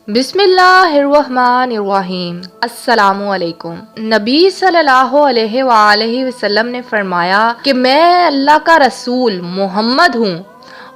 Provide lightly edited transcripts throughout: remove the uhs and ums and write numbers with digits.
बिस्मिल्लाहिर्रहमानिर्रहीम। अस्सलामु अलैकुम। नबी सल्लल्लाहु अलैहि वआलैहि वसल्लम ने फरमाया कि मैं अल्लाह का रसूल मोहम्मद हूँ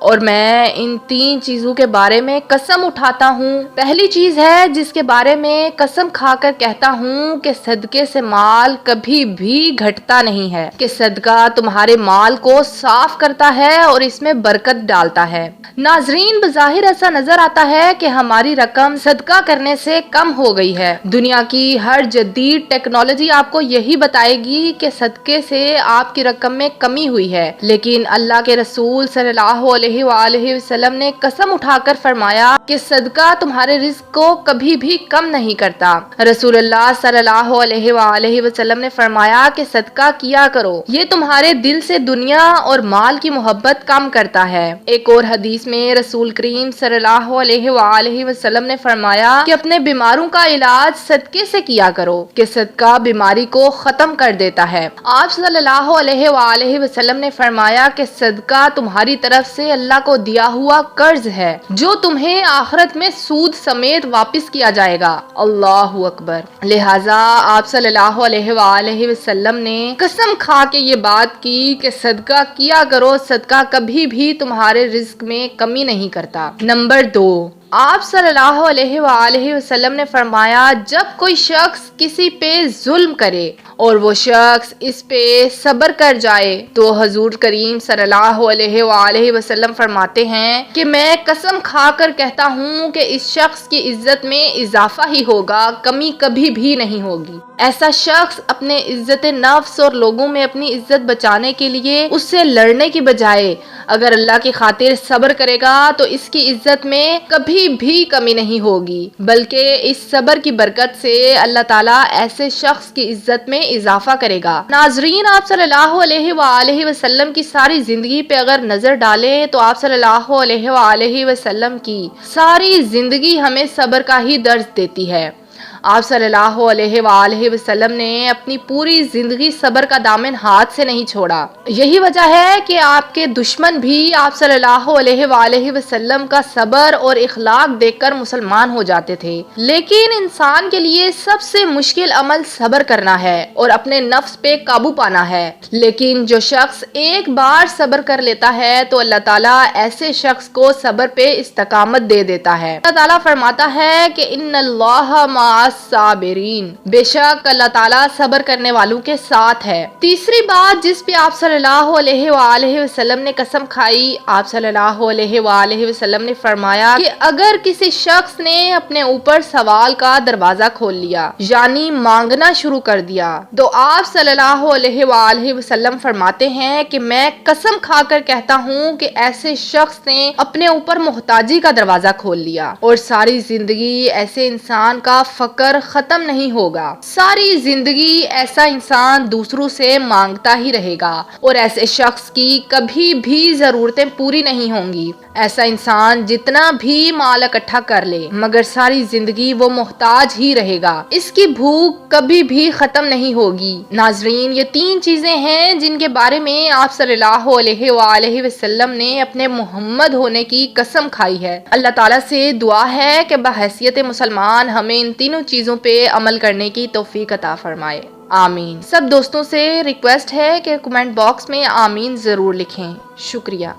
और मैं इन 3 चीज़ों के बारे में कसम उठाता हूँ। पहली चीज़ है जिसके बारे में कसम खाकर कहता हूँ कि सदके से माल कभी भी घटता नहीं है, कि सदका तुम्हारे माल को साफ करता है और इसमें बरकत डालता है। नाजरीन, बज़ाहिर ऐसा नजर आता है कि हमारी रकम सदका करने से कम हो गई है। दुनिया की हर जदीद टेक्नोलॉजी आपको यही बताएगी कि सदके से आपकी रकम में कमी हुई है, लेकिन अल्लाह के रसूल सल्लल्लाहु अलैहि वसल्लम ने कसम उठाकर फरमाया कि सदका तुम्हारे रिज़्क को कभी भी कम नहीं करता। रसूलुल्लाह सल्लल्लाहु अलैहि वसल्लम ने फरमाया कि सदका किया करो, ये तुम्हारे दिल से दुनिया और माल की मोहब्बत कम करता है। एक और हदीस में रसूल करीम सल्लल्लाहु अलैहि वसल्लम ने फरमाया कि अपने बीमारों का इलाज सदके से किया करो, कि सदका बीमारी को खत्म कर देता है। आप सल्लल्लाहु अलैहि वसल्लम ने फरमाया कि सदका तुम्हारी तरफ से अल्लाह को दिया हुआ कर्ज है जो तुम्हें आखिरत में सूद समेत वापस किया जाएगा। अल्लाहु अकबर। लिहाजा आप सल्लल्लाहु अलैहि वसल्लम ने कसम खा के ये बात की कि सदका किया करो, सदका कभी भी तुम्हारे रिज्क में कमी नहीं करता। नंबर 2, आप सल्लल्लाहु अलैहि वसल्लम ने फरमाया जब कोई शख्स किसी पे जुल्म करे और वो शख्स इस पे सब्र कर जाए तो हजूर करीम सल्लल्लाहु अलैहि वसल्लम फरमाते हैं कि मैं कसम खाकर कहता हूँ कि इस शख्स की इज्जत में इजाफा ही होगा, कमी कभी भी नहीं होगी। ऐसा शख्स अपने इज्जत नफ्स और लोगों में अपनी इज्जत बचाने के लिए उससे लड़ने की बजाय अगर अल्लाह की खातिर सब्र करेगा तो इसकी इज्जत में कभी भी कमी नहीं होगी, बल्कि इस सब्र की बरकत से अल्लाह ताला ऐसे शख्स की इज्जत में इजाफा करेगा। नाजरीन, आप सल्लल्लाहु अलैहि वसल्लम की सारी जिंदगी पे अगर नजर डालें तो आप सल्लल्लाहु अलैहि वसल्लम की सारी जिंदगी हमें सब्र का ही दर्ज देती है। आप सल्लल्लाहु अलैहि वसल्लम ने अपनी पूरी जिंदगी सब्र का दामन हाथ से नहीं छोड़ा। यही वजह है कि आपके दुश्मन भी आप सल्लल्लाहु अलैहि वसल्लम का सब्र और इखलाक देखकर मुसलमान हो जाते थे। लेकिन इंसान के लिए सबसे मुश्किल अमल सब्र करना है और अपने नफ्स पे काबू पाना है। लेकिन जो शख्स एक बार सब्र कर लेता है तो अल्लाह ताला ऐसे शख्स को सब्र पे इस्तकामत दे देता है। अल्लाह ताला फरमाता है कि इन्नल्लाह मअस साबिरीन, बेशक अल्लाह ताला सब्र करने वालों के साथ है। तीसरी बात जिस पे आप सल्लल्लाहु अलैहि वसल्लम ने कसम खाई, आप सल्लल्लाहु अलैहि वसल्लम ने फरमाया कि अगर किसी शख्स ने अपने ऊपर सवाल का दरवाजा खोल लिया यानी मांगना शुरू कर दिया तो आप सल्लल्लाहु अलैहि वसल्लम फरमाते हैं कि मैं कसम खाकर कहता हूँ कि ऐसे शख्स ने अपने ऊपर मोहताजी का दरवाजा खोल लिया और सारी जिंदगी ऐसे इंसान का फकर खत्म नहीं होगा। सारी जिंदगी ऐसा इंसान दूसरों से मांगता ही रहेगा और ऐसे शख्स की कभी भी जरूरतें पूरी नहीं होंगी। ऐसा इंसान जितना भी माल इकट्ठा कर ले मगर सारी जिंदगी वो मोहताज ही रहेगा, इसकी भूख कभी भी खत्म नहीं होगी। नाजरीन, ये 3 चीजें हैं जिनके बारे में आप सल्लल्लाहु अलैहि वसल्लम ने अपने मोहम्मद होने की कसम खाई है। अल्लाह ताला से दुआ है कि बहैसियत मुसलमान हमें इन तीनों चीजों पे अमल करने की तौफीक अता फरमाए। आमीन। सब दोस्तों से रिक्वेस्ट है कि कमेंट बॉक्स में आमीन जरूर लिखें। शुक्रिया।